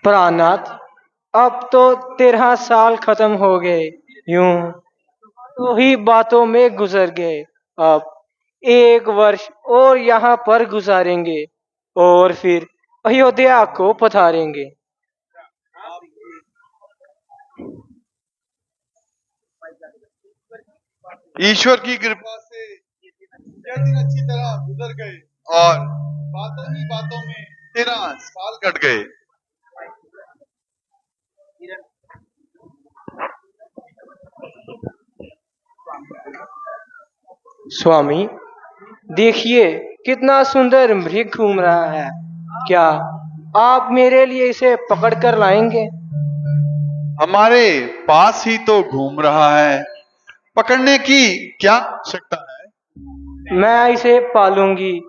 प्राणनाथ, अब तो 13 साल खत्म हो गए। यूं तो ही बातों में गुजर गए। अब 1 वर्ष और यहाँ पर गुजारेंगे और फिर अयोध्या को पधारेंगे। ईश्वर की कृपा से यह दिन अच्छी तरह गुजर गए और बातों ही बातों में 13 साल कट गए। स्वामी, देखिए कितना सुंदर मृग घूम रहा है। क्या आप मेरे लिए इसे पकड़ कर लाएंगे? हमारे पास ही तो घूम रहा है, पकड़ने की क्या आवश्यकता है। मैं इसे पालूंगी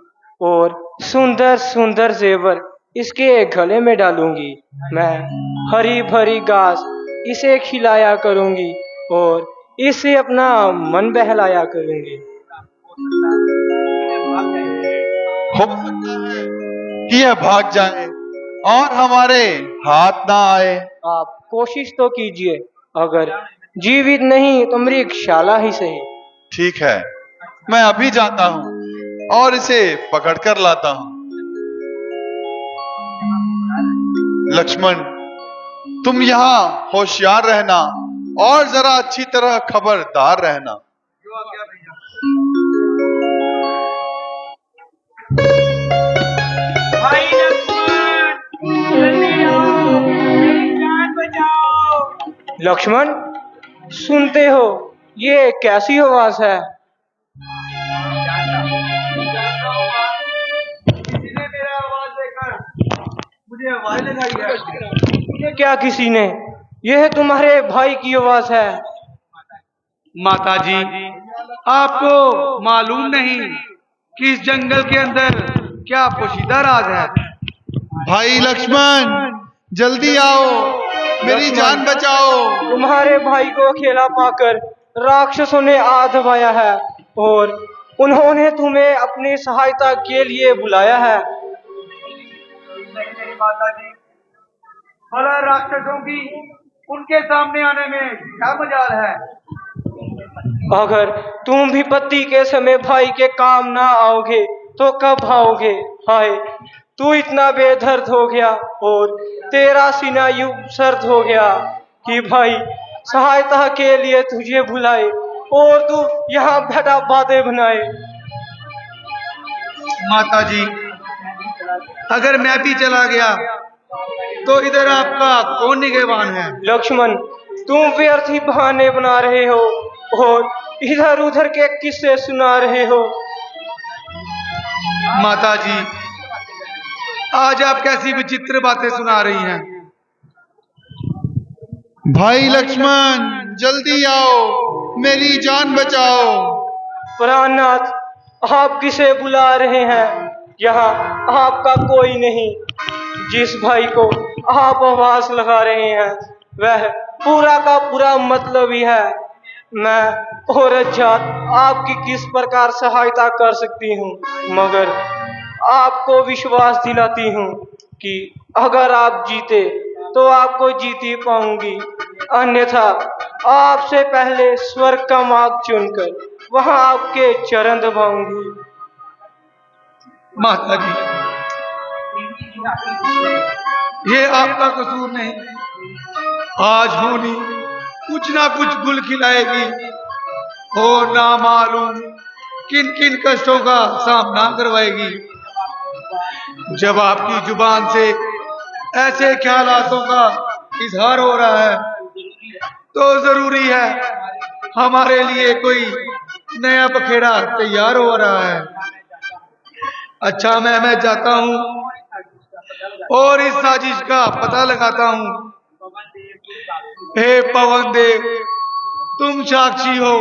और सुंदर सुंदर जेवर इसके गले में डालूंगी। मैं हरी भरी घास इसे खिलाया करूंगी और इससे अपना मन बहलाया करूंगी। हो सकता है कि यह भाग जाए और हमारे हाथ ना आए। आप कोशिश तो कीजिए। अगर जीवित नहीं तो मृगशाला ही सही। ठीक है, मैं अभी जाता हूँ और इसे पकड़ कर लाता हूँ। लक्ष्मण, तुम यहाँ होशियार रहना और जरा अच्छी तरह खबरदार रहना। भाई लक्ष्मण, जल्दी आओ, मेरी जान बचाओ। लक्ष्मण, सुनते हो ये कैसी आवाज है? किसी ने मेरा आवाज देकर मुझे आवाज लगाई है। ये क्या किसी ने? यह तुम्हारे भाई की आवाज है। माता जी, आपको मालूम नहीं कि इस जंगल के अंदर क्या पोशीदा राज है। भाई लक्ष्मण, जल्दी आओ, मेरी जान बचाओ। तुम्हारे भाई को अकेला पाकर राक्षसों ने आ दबाया है और उन्होंने तुम्हें अपनी सहायता के लिए बुलाया है। नहीं नहीं माता जी, भला राक्षसों की उनके सामने आने में क्या मजाल है। अगर तुम विपत्ति के समय भाई के काम ना आओगे तो कब आओगे? हाय, तू इतना बेदर्द हो गया और तेरा सीना यूं सर्द हो गया कि भाई सहायता के लिए तुझे बुलाए और तू यहाँ बैठा बातें बनाए। माता जी, अगर मैं भी चला गया तो इधर आपका कौन निगहबान है। लक्ष्मण, तुम व्यर्थ ही बहाने बना रहे हो और इधर उधर के किस्से सुना रहे हो। माता जी, आज आप कैसी विचित्र बातें सुना रही हैं। भाई लक्ष्मण, जल्दी आओ, मेरी जान बचाओ। प्राणनाथ, आप किसे बुला रहे हैं? यहाँ आपका कोई नहीं। जिस भाई को आप आवाज लगा रहे हैं वह पूरा का पूरा मतलब ही है। मैं औरत जात आपकी किस प्रकार सहायता कर सकती हूँ, मगर आपको विश्वास दिलाती हूँ कि अगर आप जीते तो आपको जीत ही पाऊंगी, अन्यथा आपसे पहले स्वर्ग का मार्ग चुनकर वहां आपके चरण दबाऊंगी। माता जी, ये आपका कसूर नहीं। आज होनी कुछ ना कुछ गुल खिलाएगी और ना मालूम किन किन कष्टों का सामना करवाएगी। जब आपकी जुबान से ऐसे ख्यालातों का इजहार हो रहा है तो जरूरी है हमारे लिए कोई नया बखेड़ा तैयार हो रहा है। अच्छा, मैं जाता हूँ और इस साजिश का पता लगाता हूँ। हे पवन देव, तुम साक्षी हो।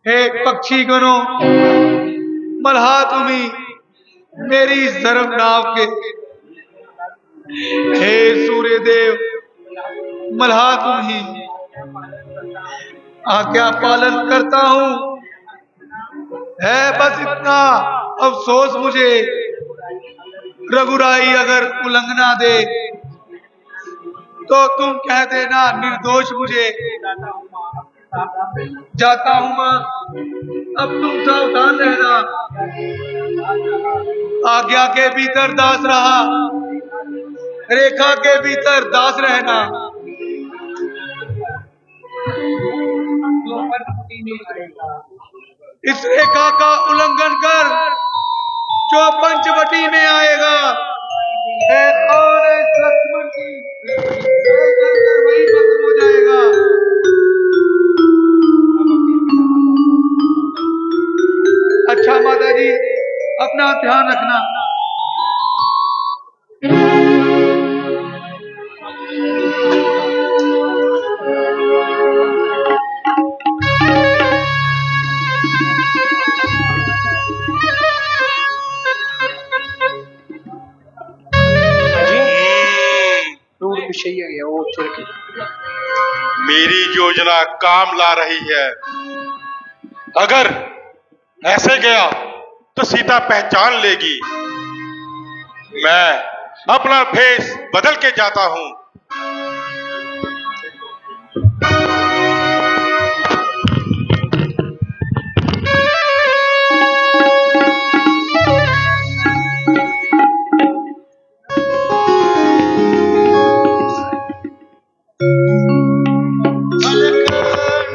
हे पक्षी गणों, मल्हा तुम्ही मेरी इस धर्म नाव के। हे सूर्य देव, मल्हा तुम ही। आज्ञा पालन करता हूँ। है बस इतना अफसोस मुझे, रघुराई अगर उल्लंघना दे तो तुम कह देना निर्दोष मुझे। जाता हूँ माँ, अब तुम सावधान रहना। आज्ञा के भीतर दास रहा, रेखा के भीतर दास रहना। इस रेखा का उल्लंघन कर जो पंचवटी में आएगा, है और इस लक्ष्मण की एक अंतर वही खत्म हो जाएगा। अच्छा माता जी, अपना ध्यान रखना। मेरी योजना काम ला रही है। अगर ऐसे गया तो सीता पहचान लेगी। मैं अपना भेष बदल के जाता हूं।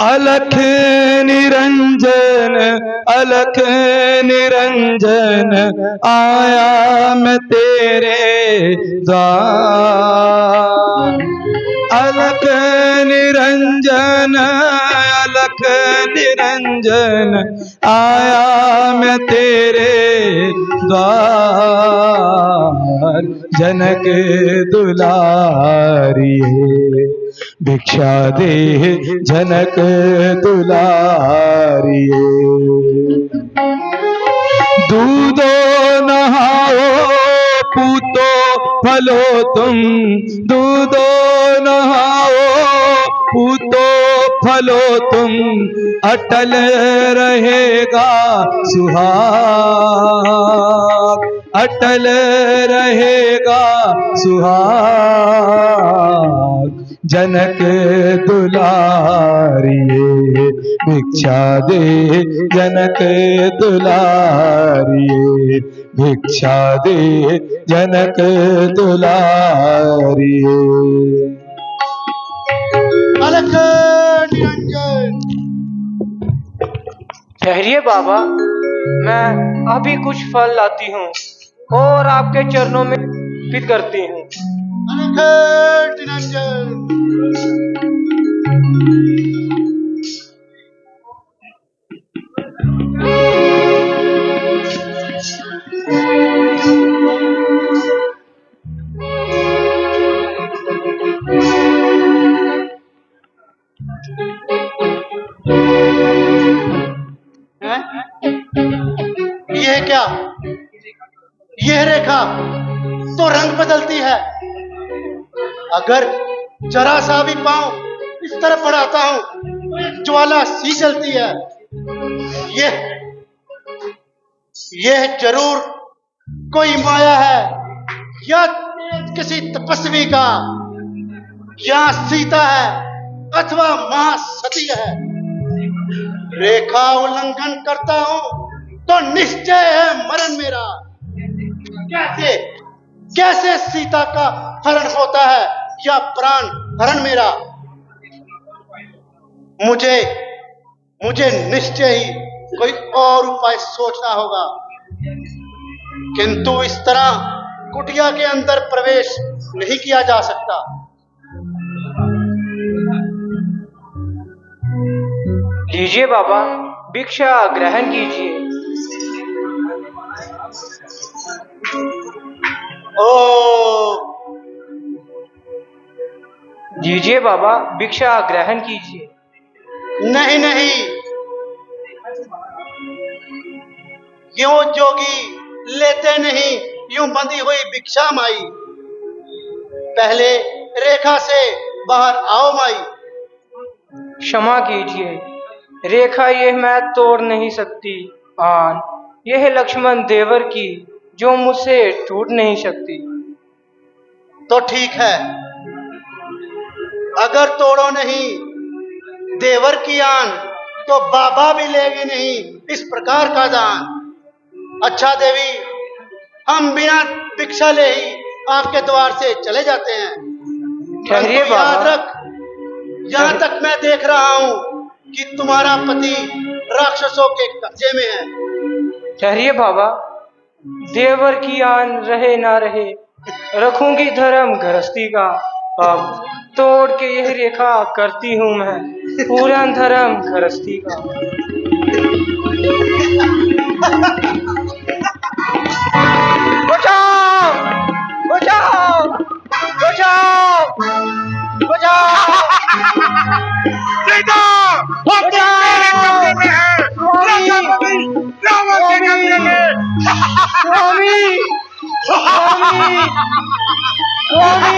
अलख निरंजन, अलख निरंजन, आया मैं तेरे द्वार। अलख निरंजन, अलख निरंजन, आया मैं तेरे द्वार। जनक दुलारिये भिक्षा दे, जनक दुलारिये। दूधो नहाओ पूतो फलो तुम, दूधो नहाओ पूतो फलो तुम, अटल रहेगा सुहाग, अटल रहेगा सुहाग। जनक दुलारिये भिक्षा दे, जनक दुलारिये भिक्षा दे, जनक दुलारिये। अलख निरंजन। ठहरिए बाबा, मैं अभी कुछ फल लाती हूँ और आपके चरणों में अर्पित करती हूँ। अलख निरंजन। यह क्या? यह रेखा तो रंग बदलती है। अगर जरा सा भी पांव इस तरफ बढ़ाता हूं तो एक ज्वाला सी जलती है। यह जरूर कोई माया है, या किसी तपस्वी का, या सीता है अथवा मां सती है। रेखा उल्लंघन करता हूं तो निश्चय है मरण मेरा। कैसे कैसे सीता का हरण होता है या प्राण हरण मेरा? मुझे निश्चय ही कोई और उपाय सोचना होगा, किंतु इस तरह कुटिया के अंदर प्रवेश नहीं किया जा सकता। लीजिए बाबा, भिक्षा ग्रहण कीजिए। ओ लीजिए बाबा, भिक्षा ग्रहण कीजिए। नहीं नहीं, यूं जोगी लेते नहीं, यूं बंधी हुई भिक्षा माई। पहले रेखा से बाहर आओ माई। क्षमा कीजिए, रेखा यह मैं तोड़ नहीं सकती आन। यह लक्ष्मण देवर की जो मुझसे टूट नहीं सकती। तो ठीक है, अगर तोड़ो नहीं देवर की आन तो बाबा भी लेगी नहीं इस प्रकार का दान। अच्छा देवी, हम बिना भिक्षा ले ही आपके द्वार से चले जाते हैं। ठहरिए परंतु याद बाबा। रख, यहाँ तक मैं देख रहा हूँ कि तुम्हारा पति राक्षसों के कब्जे में है। ठहरिए बाबा, देवर की आन रहे ना रहे, रखूंगी धर्म गृहस्थी का। अब तोड़ के यह रेखा करती हूँ मैं पूरा धर्म गृहस्थी का। बचाओ बचाओ बचाओ बचाओ सीता, अब तुम मेरे कब्जे में है। राजा बलि रावण के कब्जे में। स्वामी स्वामी स्वामी